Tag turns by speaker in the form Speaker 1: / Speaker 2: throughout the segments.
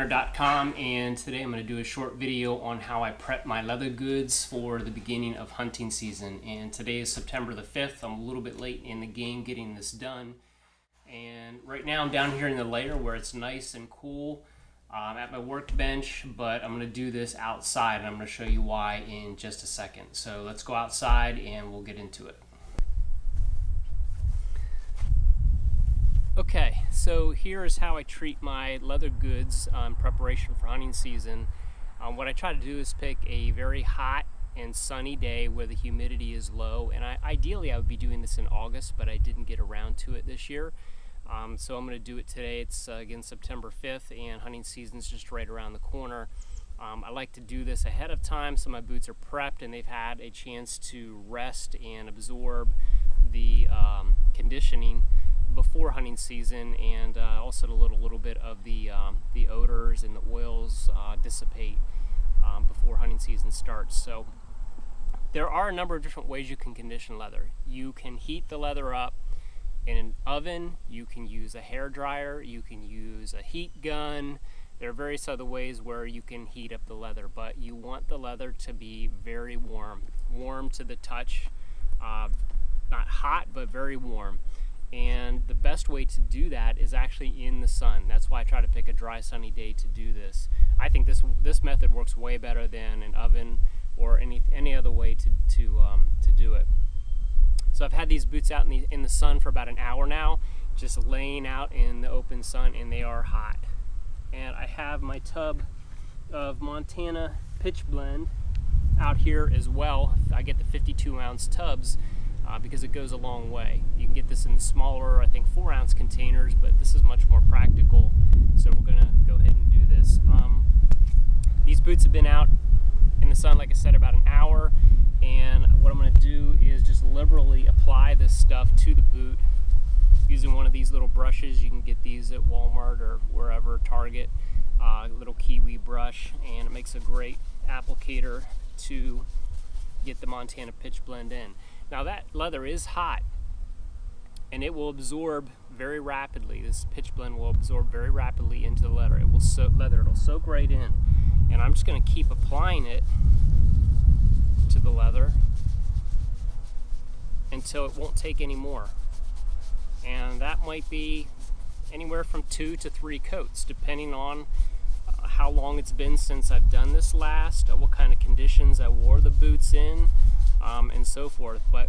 Speaker 1: Uplander.com, and today I'm going to do a short video on how I prep my leather goods for the beginning of hunting season. And today is September the 5th. I'm a little bit late in the game getting this done. And right now I'm down here in the lair where it's nice and cool at my workbench, but I'm going to do this outside, and I'm going to show you why in just a second. So let's go outside and we'll get into it. Okay, so here is how I treat my leather goods in preparation for hunting season. What I try to do is pick a very hot and sunny day where the humidity is low, and ideally I would be doing this in August, but I didn't get around to it this year. So I'm going to do it today. It's again September 5th, and hunting season's just right around the corner. I like to do this ahead of time so my boots are prepped and they've had a chance to rest and absorb the conditioning before hunting season, and also to let a little bit of the odors and the oils dissipate before hunting season starts. So there are a number of different ways you can condition leather. You can heat the leather up in an oven, you can use a hair dryer, you can use a heat gun. There are various other ways where you can heat up the leather, but you want the leather to be very warm to the touch, not hot but very warm. And the best way to do that is actually in the sun. That's why I try to pick a dry, sunny day to do this. I think this method works way better than an oven or any other way to do it. So I've had these boots out in the sun for about an hour now, just laying out in the open sun, and they are hot. And I have my tub of Montana pitch blend out here as well. I get the 52-ounce tubs. Because it goes a long way. You can get this in the smaller, I think 4-ounce containers, but this is much more practical. So we're gonna go ahead and do this. These boots have been out in the sun, like I said, about an hour, and what I'm gonna do is just liberally apply this stuff to the boot using one of these little brushes. You can get these at Walmart or wherever, Target, little kiwi brush, and it makes a great applicator to get the Montana pitch blend in. Now that leather is hot, and it will absorb very rapidly. This pitch blend will absorb very rapidly into the leather. It will it'll soak right in. And I'm just going to keep applying it to the leather until it won't take any more. And that might be anywhere from 2 to 3 coats, depending on how long it's been since I've done this last, what kind of conditions I wore the boots in, and so forth. But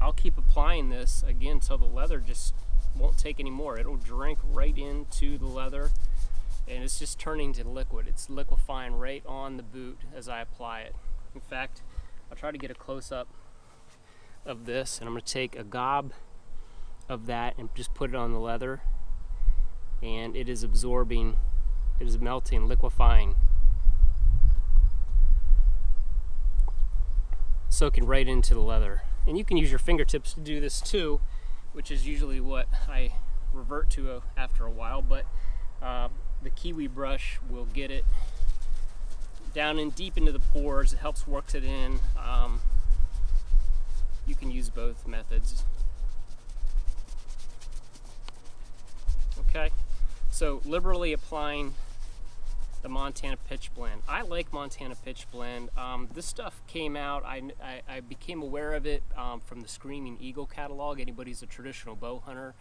Speaker 1: I'll keep applying this again until the leather just won't take any more. It'll drink right into the leather, and it's just turning to liquid. It's liquefying right on the boot as I apply it. In fact, I'll try to get a close-up of this, and I'm going to take a gob of that and just put it on the leather, and it is absorbing. It is melting, liquefying, soaking right into the leather. And you can use your fingertips to do this too, which is usually what I revert to after a while, but the kiwi brush will get it down in deep into the pores. It helps work it in. You can use both methods. Okay. So liberally applying the Montana pitch blend. I like Montana pitch blend. This stuff came out, I became aware of it from the Screaming Eagle catalog. Anybody who's a traditional bow hunter,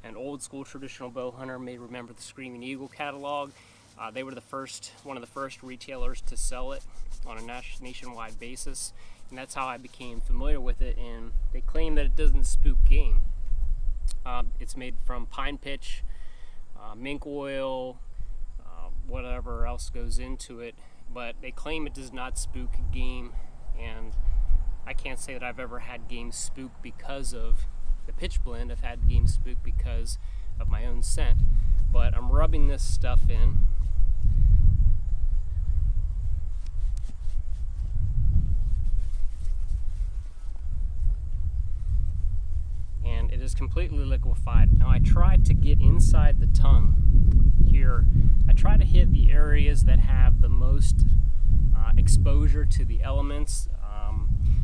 Speaker 1: an old school traditional bow hunter, may remember the Screaming Eagle catalog. They were one of the first retailers to sell it on a nationwide basis, and that's how I became familiar with it. And they claim that it doesn't spook game. It's made from pine pitch, mink oil, whatever else goes into it, but they claim it does not spook game, and I can't say that I've ever had game spook because of the pitch blend. I've had game spook because of my own scent. But I'm rubbing this stuff in, and it is completely liquefied. Now I tried to get inside the tongue here. I try to hit the areas that have the most exposure to the elements.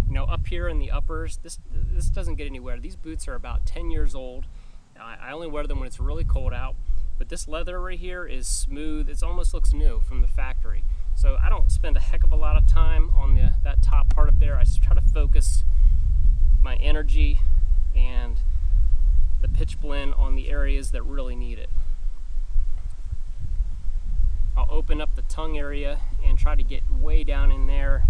Speaker 1: You know, up here in the uppers, this doesn't get anywhere. These boots are about 10 years old. I only wear them when it's really cold out. But this leather right here is smooth. It almost looks new from the factory. So I don't spend a heck of a lot of time on that top part up there. I just try to focus my energy and the pitch blend on the areas that really need it. I'll open up the tongue area and try to get way down in there,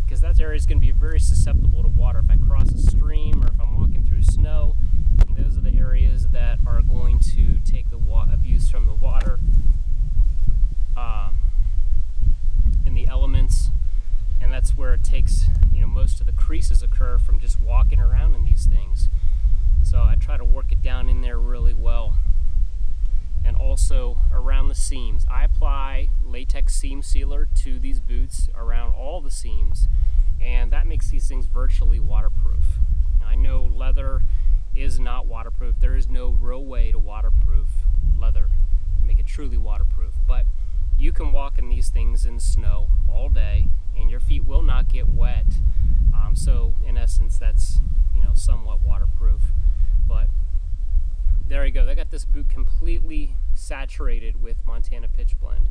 Speaker 1: because that area is going to be very susceptible to water. If I cross a stream or if I'm walking through snow, those are the areas that are going to take the abuse from the water and the elements, and that's where it takes, most of the creases occur from just walking around in these things. So I try to work it down in there really well. And also around the seams. I apply latex seam sealer to these boots around all the seams, and that makes these things virtually waterproof. Now, I know leather is not waterproof. There is no real way to waterproof leather, to make it truly waterproof. But you can walk in these things in snow all day and your feet will not get wet. So in essence, that's somewhat waterproof. But there you go. They got this boot completely saturated with Montana pitch blend.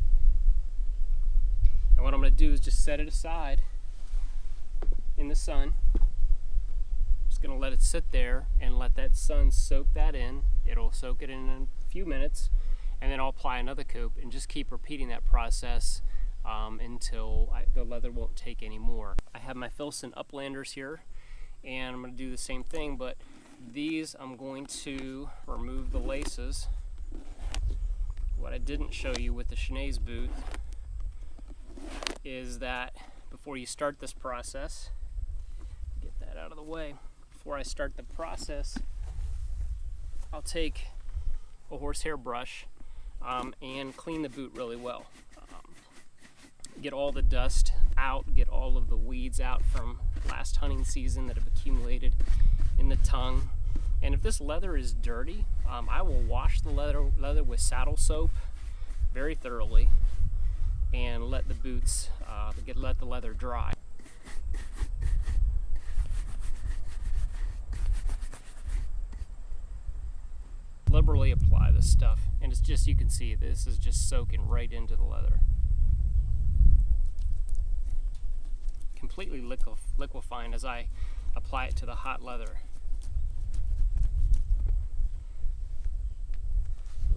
Speaker 1: And what I'm going to do is just set it aside in the sun. Just going to let it sit there and let that sun soak that in. It'll soak it in a few minutes, and then I'll apply another coat and just keep repeating that process until the leather won't take any more. I have my Filson Uplanders here, and I'm going to do the same thing, but these I'm going to remove the laces. What I didn't show you with the Schnees boot is that before you start this process, get that out of the way, before I start the process, I'll take a horsehair brush and clean the boot really well. Get all the dust out, get all of the weeds out from last hunting season that have accumulated in the tongue. And if this leather is dirty, I will wash the leather with saddle soap very thoroughly and let the boots let the leather dry. Liberally apply this stuff, and it's just, you can see this is just soaking right into the leather. Completely liquefying as I apply it to the hot leather.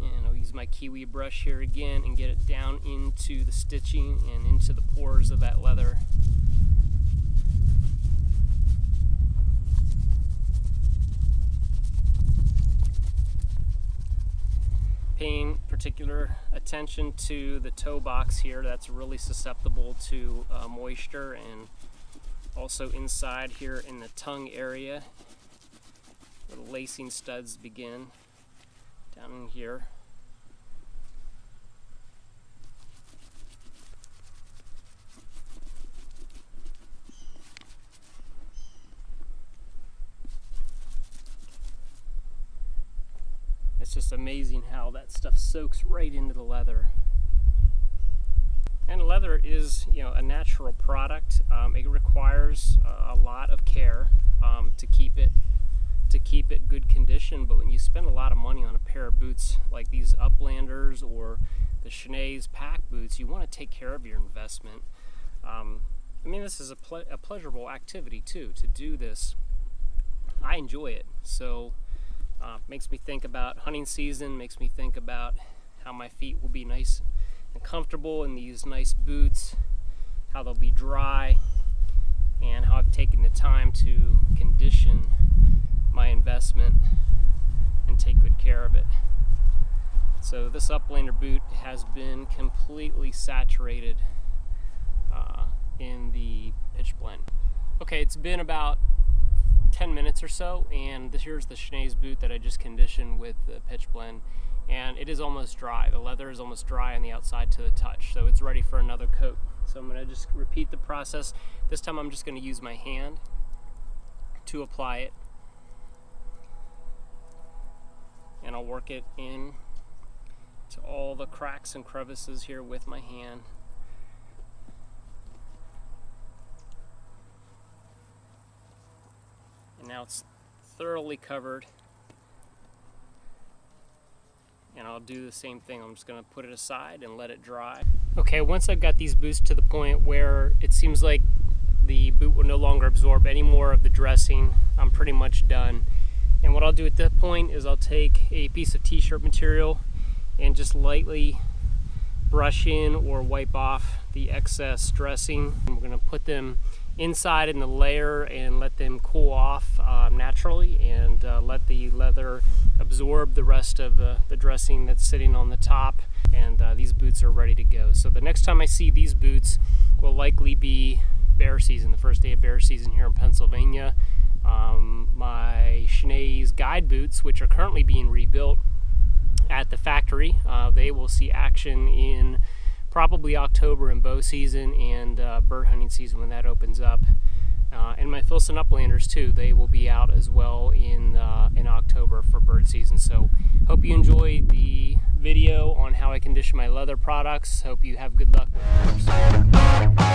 Speaker 1: And I'll use my kiwi brush here again and get it down into the stitching and into the pores of that leather. Paying particular attention to the toe box here. That's really susceptible to moisture, and also inside here in the tongue area where the lacing studs begin, down in here. It's just amazing how that stuff soaks right into the leather. And leather is, a natural product. It requires a lot of care to keep it good condition. But when you spend a lot of money on a pair of boots like these Uplanders or the Schnees pack boots, you want to take care of your investment. This is a pleasurable activity too, to do this. I enjoy it. So makes me think about hunting season, makes me think about how my feet will be nice and comfortable in these nice boots, how they'll be dry, and how I've taken the time to condition my investment and take good care of it. So this Uplander boot has been completely saturated in the pitch blend. Okay, it's been about 10 minutes or so, and here's the Schnees boot that I just conditioned with the pitch blend, and it is almost dry. The leather is almost dry on the outside to the touch, so it's ready for another coat. So I'm going to just repeat the process. This time I'm just going to use my hand to apply it, and I'll work it in to all the cracks and crevices here with my hand. And now it's thoroughly covered and I'll do the same thing. I'm just going to put it aside and let it dry. Okay, once I've got these boots to the point where it seems like the boot will no longer absorb any more of the dressing, I'm pretty much done. And what I'll do at that point is I'll take a piece of t-shirt material and just lightly brush in or wipe off the excess dressing. And we're going to put them inside in the layer and let them cool off naturally, and let the leather absorb the rest of the dressing that's sitting on the top. And these boots are ready to go. So the next time I see these boots will likely be bear season, the first day of bear season here in Pennsylvania. My Schnees guide boots, which are currently being rebuilt at the factory, they will see action in probably October in bow season and bird hunting season when that opens up. And my Filson Uplanders too, they will be out as well in October for bird season. So hope you enjoyed the video on how I condition my leather products. Hope you have good luck with yours.